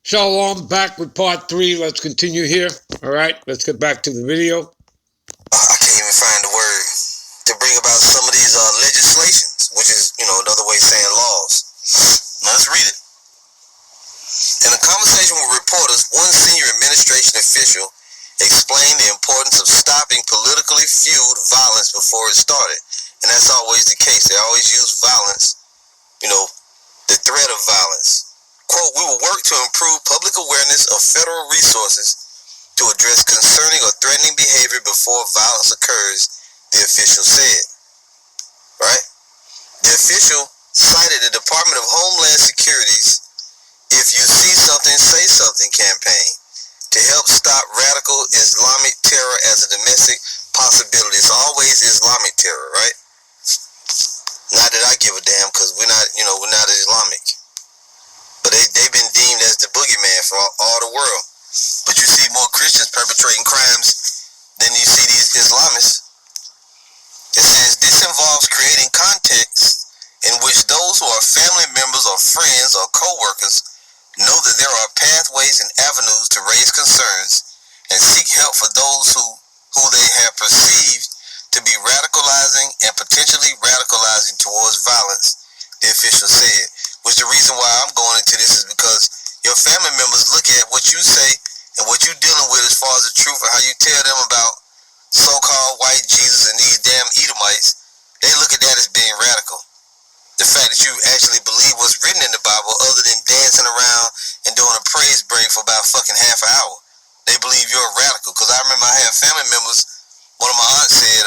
Shalom, back with part 3. Let's continue here. All right, let's get back to the video. I can't even find the word to bring about some of these legislations, which is, another way of saying laws. Now let's read it. In a conversation with reporters, one senior administration official explained the importance of stopping politically fueled violence before it started. And that's always the case. They always use violence, the threat of violence. Quote, "We will work to improve public awareness of federal resources to address concerning or threatening behavior before violence occurs," the official said. Right? The official cited the Department of Homeland Security's "If You See Something, Say Something" campaign to help stop radical Islamic terror as a domestic possibility. It's always Islamic terror, right? Not that I give a damn, because we're not Islamic. But they've been deemed as the boogeyman for all the world. But you see more Christians perpetrating crimes than you see these Islamists. It says this involves creating contexts in which those who are family members or friends or co-workers know that there are pathways and avenues to raise concerns and seek help for those who they have perceived to be radicalizing and potentially radicalizing towards violence, the official said. Which the reason why I'm going into this is because your family members look at what you say and what you're dealing with as far as the truth and how you tell them about so-called white Jesus and these damn Edomites. They look at that as being radical. The fact that you actually believe what's written in the Bible, other than dancing around and doing a praise break for about fucking half an hour, they believe you're a radical. Because I remember I had family members. One of my aunts said,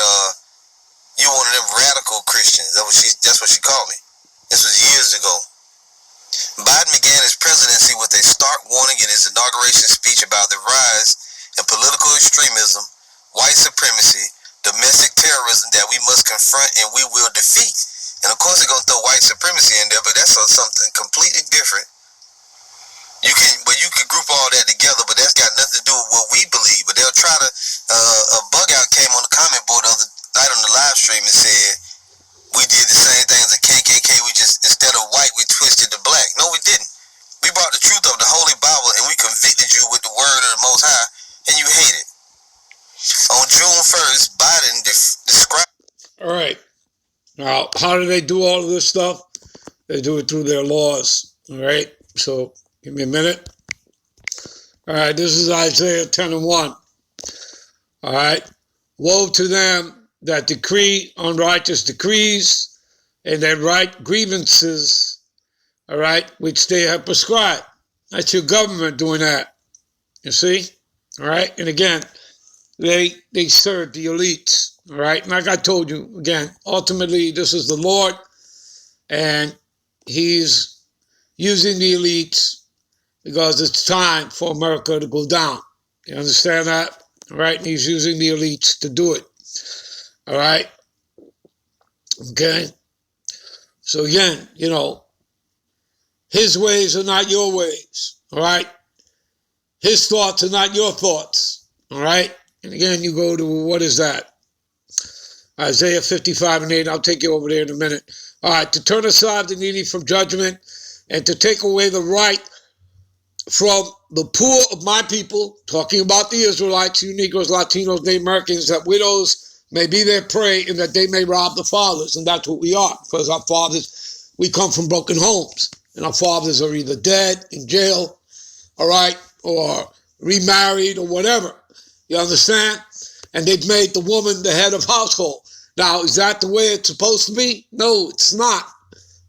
"You one of them radical Christians." That's what she called me. This was years ago. Biden began his presidency with a stark warning in his inauguration speech about the rise in political extremism, white supremacy, domestic terrorism that we must confront and we will defeat. And of course they're going to throw white supremacy in there, but that's something completely different. You can group all that together, but that's got nothing to do with what we believe. But they'll try to, a bug out came on the comment board the other night on the live stream and said, "We did the same thing as the KKK. We just, instead of white, we twisted to black." No, we didn't. We brought the truth of the Holy Bible and we convicted you with the word of the Most High, and you hate it. On June 1st, Biden described... All right. Now, how do they do all of this stuff? They do it through their laws. All right. So, give me a minute. All right. This is Isaiah 10:1. All right. "Woe to them that decree unrighteous decrees and that write grievances, all right, which they have prescribed." That's your government doing that. You see? All right? And again, they serve the elites. All right? And like I told you, again, ultimately, this is the Lord, and he's using the elites because it's time for America to go down. You understand that? All right? And he's using the elites to do it. All right? Okay? So again, his ways are not your ways. All right? His thoughts are not your thoughts. All right? And again, you go to, what is that? Isaiah 55:8. I'll take you over there in a minute. All right. "To turn aside the needy from judgment and to take away the right from the poor of my people," talking about the Israelites, you Negroes, Latinos, Native Americans, "that widows may be their prey and that they may rob the fathers." And that's what we are, because our fathers, we come from broken homes, and our fathers are either dead, in jail, all right, or remarried or whatever. You understand? And they've made the woman the head of household. Now, is that the way it's supposed to be? No, it's not.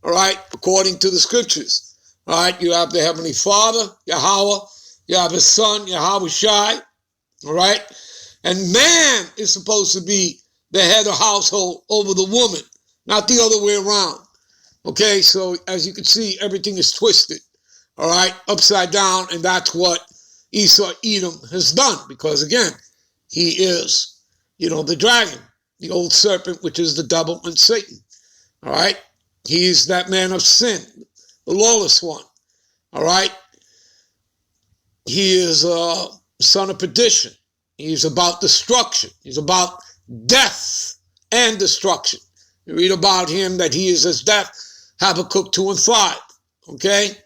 All right, according to the scriptures. All right, you have the Heavenly Father, Yahweh, you have His Son, Yahweh Shai, all right? And man is supposed to be the head of household over the woman, not the other way around. Okay, so as you can see, everything is twisted, all right, upside down, and that's what Esau Edom has done, because again, he is, the dragon, the old serpent, which is the devil and Satan, all right? He's that man of sin, the lawless one, all right? He is a son of perdition. He's about destruction. He's about death and destruction. You read about him that he is as death, Habakkuk 2:5, okay?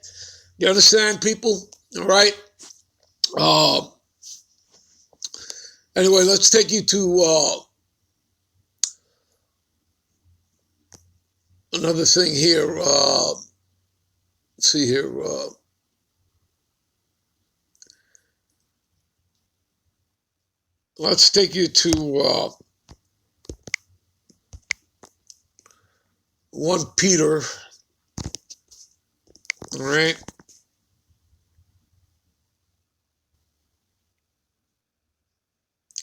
You understand, people? All right. Anyway, let's take you to another thing here. Let's see here. Let's take you to 1 Peter. All right.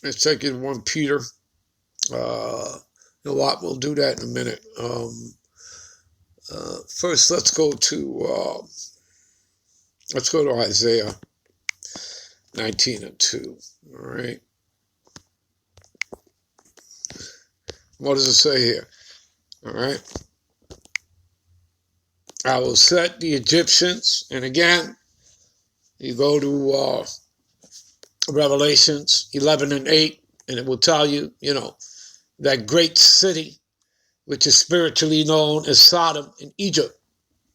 Let's take you to 1 Peter. You know what? We'll do that in a minute. First, let's go to Isaiah 19:2. All right. What does it say here? All right. I will set the Egyptians, and again, you go to Revelations 11:8, and it will tell you, that great city, which is spiritually known as Sodom in Egypt.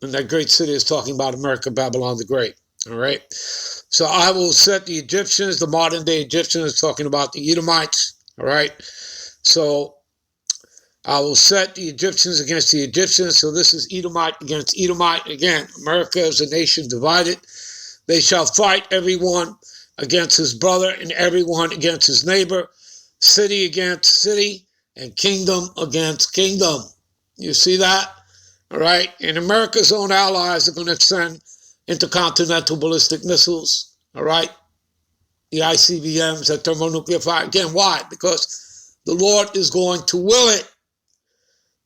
And that great city is talking about America, Babylon the Great. All right. So I will set the Egyptians, the modern day Egyptians, is talking about the Edomites. All right. So I will set the Egyptians against the Egyptians. So this is Edomite against Edomite. Again, America is a nation divided. They shall fight everyone against his brother and everyone against his neighbor, city against city, and kingdom against kingdom. You see that? All right. And America's own allies are going to send intercontinental ballistic missiles. All right. The ICBMs, that thermonuclear fire. Again, why? Because the Lord is going to will it.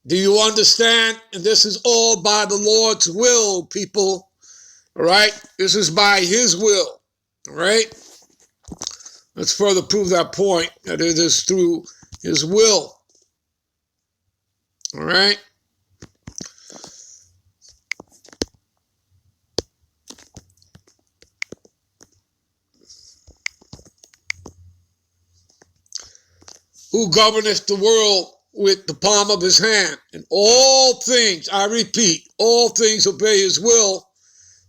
Do you understand? And this is all by the Lord's will, people. All right. This is by his will. All right. Let's further prove that point, that it is through his will. All right. Who governeth the world with the palm of his hand, and all things, I repeat, all things obey his will,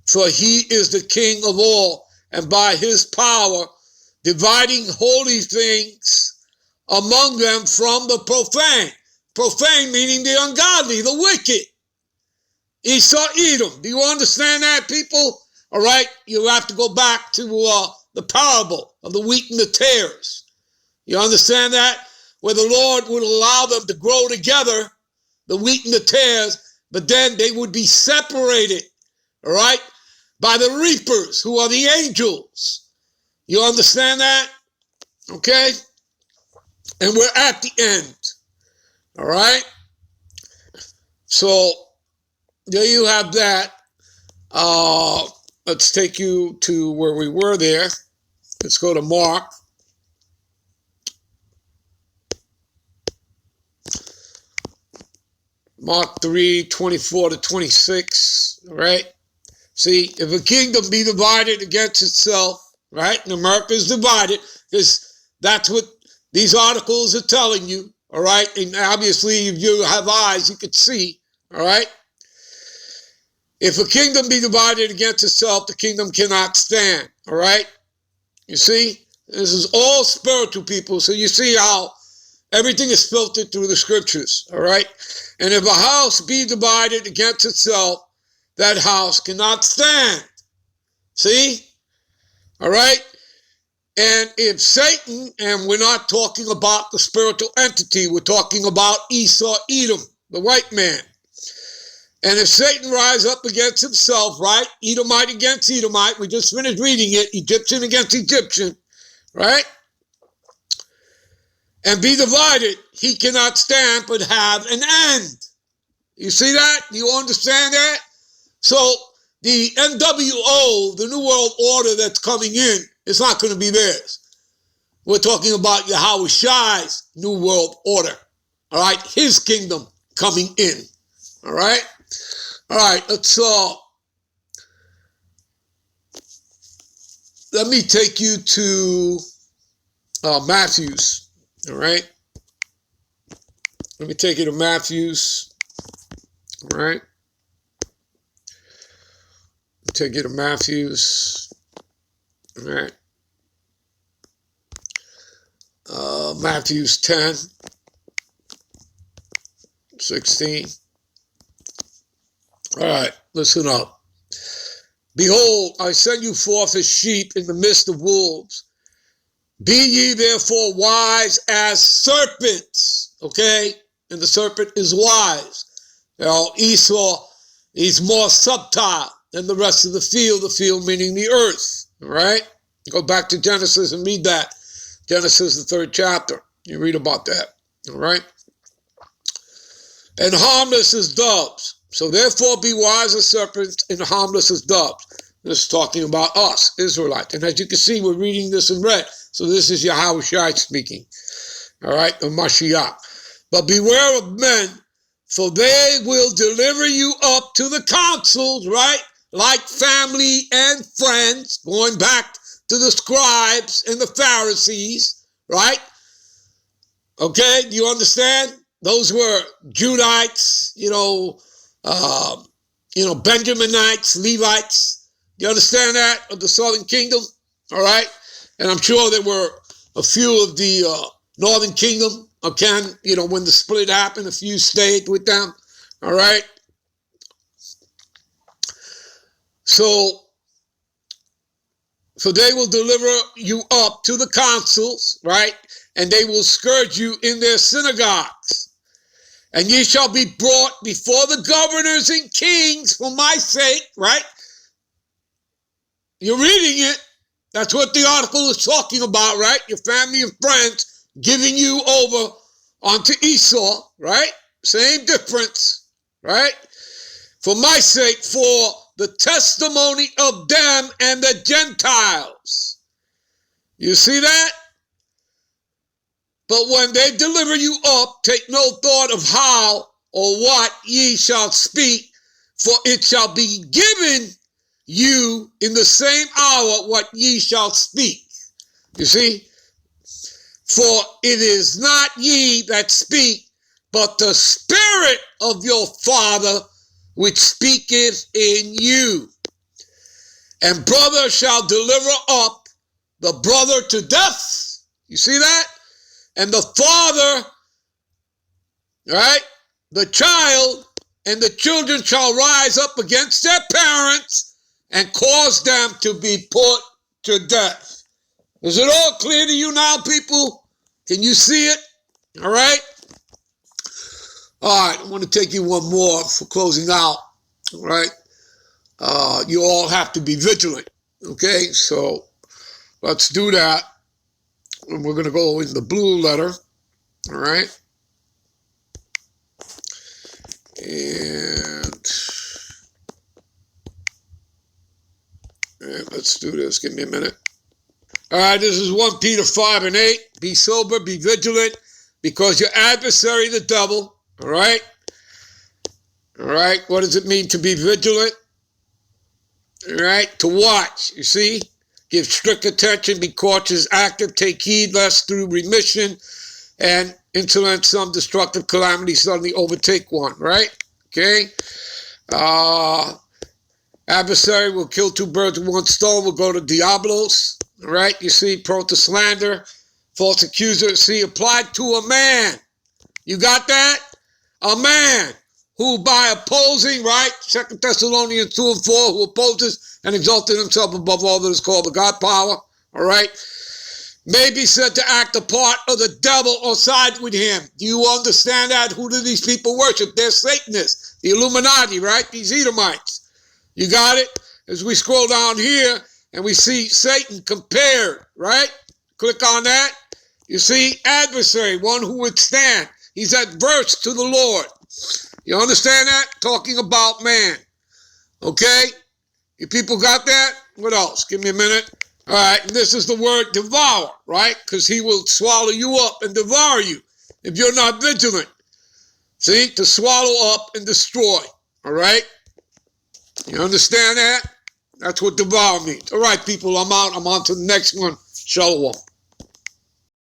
for he is the King of all, and by his power dividing holy things among them from the profane. Profane meaning the ungodly, the wicked. Esau, Edom. Do you understand that, people? All right, you have to go back to the parable of the wheat and the tares. You understand that? Where the Lord would allow them to grow together, the wheat and the tares, but then they would be separated, all right, by the reapers, who are the angels. You understand that? Okay? And we're at the end, all right? So there you have that. Let's take you to where we were there. Let's go to Mark. Mark 3:24-26, all right? See, if a kingdom be divided against itself, right? And America is divided, because that's what these articles are telling you, all right? And obviously, if you have eyes, you could see, all right? If a kingdom be divided against itself, the kingdom cannot stand, all right? You see? This is all spiritual, people. So you see how everything is filtered through the scriptures, all right? And if a house be divided against itself, that house cannot stand. See? All right? And if Satan, and we're not talking about the spiritual entity, we're talking about Esau, Edom, the white man. And if Satan rise up against himself, right? Edomite against Edomite, we just finished reading it, Egyptian against Egyptian, right? And be divided, he cannot stand but have an end. You see that? Do you understand that? So the NWO, the New World Order that's coming in, it's not going to be theirs. We're talking about Yahweh Shai's New World Order. All right? His kingdom coming in. All right? All right, let me take you to Matthew's. All right? Let me take you to Matthew's. All right? Take you to Matthew's. All right. Matthew 10:16. All right, listen up. Behold, I send you forth as sheep in the midst of wolves. Be ye therefore wise as serpents. Okay? And the serpent is wise. Now, Esau, he's more subtle than the rest of the field meaning the earth. All right? Go back to Genesis and read that. Genesis, the 3rd chapter. You read about that. All right? And harmless as doves. So therefore be wise as serpents and harmless as doves. This is talking about us, Israelites. And as you can see, we're reading this in red. So this is Yahushua speaking. All right? Or Mashiach. But beware of men, for they will deliver you up to the councils, right? Like family and friends, going back to the scribes and the Pharisees, right? Okay, do you understand? Those were Judites, Benjaminites, Levites. Do you understand that? Of the southern kingdom, all right? And I'm sure there were a few of the northern kingdom, again, when the split happened, a few stayed with them, all right? So they will deliver you up to the councils, right? And they will scourge you in their synagogues. And ye shall be brought before the governors and kings for my sake, right? You're reading it. That's what the article is talking about, right? Your family and friends giving you over onto Esau, right? Same difference, right? For my sake, for the testimony of them and the Gentiles. You see that? But when they deliver you up, take no thought of how or what ye shall speak, for it shall be given you in the same hour what ye shall speak. You see? For it is not ye that speak, but the Spirit of your Father which speaketh in you. And brother shall deliver up the brother to death. You see that? And the father, right? The child and the children shall rise up against their parents and cause them to be put to death. Is it all clear to you now, people? Can you see it? All right? All right, I want to take you one more for closing out. All right? You all have to be vigilant. Okay? So let's do that. And we're going to go in the blue letter. All right? And let's do this. Give me a minute. All right, this is 1 Peter 5:8. Be sober, be vigilant, because your adversary, the devil, all right? All right, what does it mean to be vigilant? All right, to watch, you see? Give strict attention, be cautious, active, take heed, lest through remission and insolence some destructive calamity suddenly overtake one, right? Okay? Adversary will kill 2 birds with 1 stone, will go to Diablos, all right? You see, prone to slander, false accuser, see, applied to a man. You got that? A man who by opposing, right? 2 Thessalonians 2:4, who opposes and exalted himself above all that is called the God power, all right? May be said to act the part of the devil or side with him. Do you understand that? Who do these people worship? They're Satanists, the Illuminati, right? These Edomites. You got it? As we scroll down here and we see Satan compared, right? Click on that. You see adversary, one who would stand. He's adverse to the Lord. You understand that? Talking about man. Okay? You people got that? What else? Give me a minute. All right, and this is the word devour, right? Because he will swallow you up and devour you if you're not vigilant. See? To swallow up and destroy. All right? You understand that? That's what devour means. All right, people, I'm out. I'm on to the next one. Shalom.